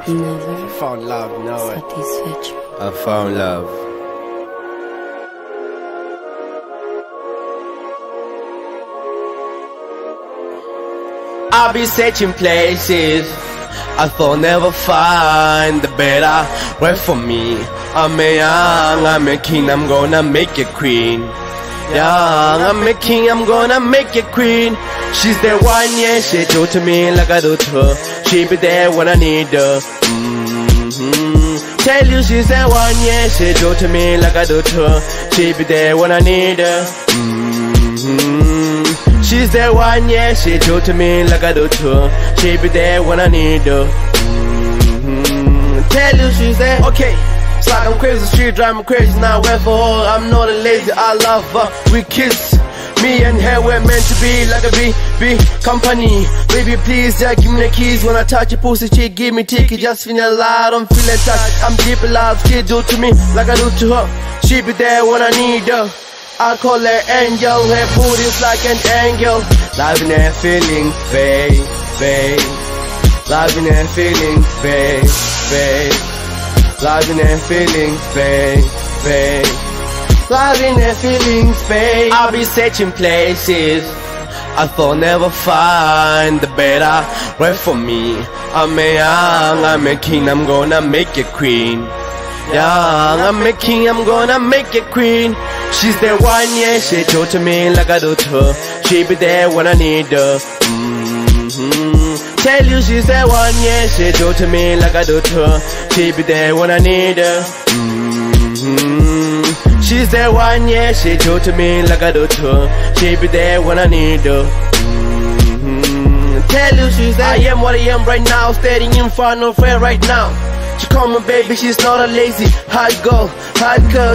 Never found love, know it. satisfecho. I found love. I'll be searching places I thought never find the better way for me. I'm a young, I'm a king, I'm gonna make you queen. Young, I'm a king, I'm gonna make you queen. She's the one, yeah, she do to me like I do to her. She be there when I need her. Tell you she's the one, yeah, she do to me like I do to her. She be there when I need her. She's the one, yeah, she do to me like I do to her. She be there when I need her. Tell you she's there, okay. It's like I'm crazy, she drive me crazy now. Wherefore, I'm not a lazy, I love her. We kiss, me and her, we're meant to be like a big company. Baby, please, yeah, give me the keys. When I touch your pussy, she give me ticket. Just feel alive, I'm feeling touched. I'm deep in love, she do to me like I do to her. She be there when I need her. I call her angel, her booty's like an angel. Loving her feeling, babe. Loving her feeling, babe. Loving her feelings, babe. Loving her feelings, babe. I'll be searching places I thought never find the better way for me. I'm a young, I'm a king, I'm gonna make you queen. Young, I'm a king, I'm gonna make you queen. She's the one, yeah, she do to me like I do to her. She be there when I need her. Tell you she's the one, yeah, she do to me like I do to her. She be there when I need her. She's the one, yeah, she do to me like I do to her. She be there when I need her. Tell you she's there. I am what I am right now, standing in front of her right now. She call me baby, she's not a lazy hot girl.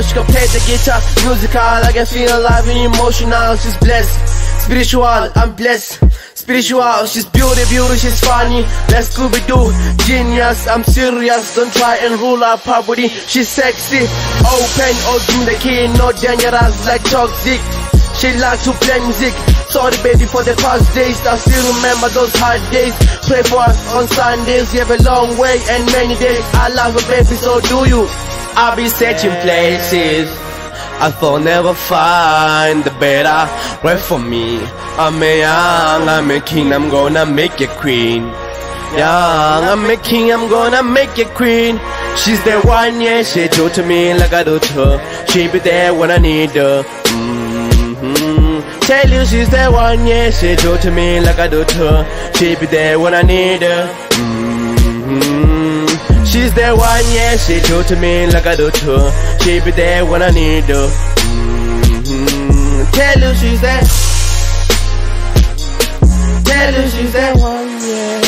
She can play the guitar, musical, I can feel alive and emotional. She's blessed, spiritual, I'm blessed. Spiritual, she's beauty, she's funny. Let's Scooby-Doo, genius, I'm serious. Don't try and rule our poverty. She's sexy, open, give me the key, no dangerous like toxic. She likes to play music. Sorry baby for the past days, I still remember those hard days. Pray for us on Sundays, you have a long way and many days. I love her baby, so do you. I'll be searching places I thought never find the better way for me. I'm a young, I'm a king, I'm gonna make you queen. Young, I'm a king, I'm gonna make you queen. She's the one, yeah, she do to me like I do to her. She be there when I need her. Tell you she's the one, yeah, she do to me like I do to her. She be there when I need her. She's the one, yeah, she do to me like I do to her. She be there when I need her. Tell you she's there. Tell you she's the one, yeah.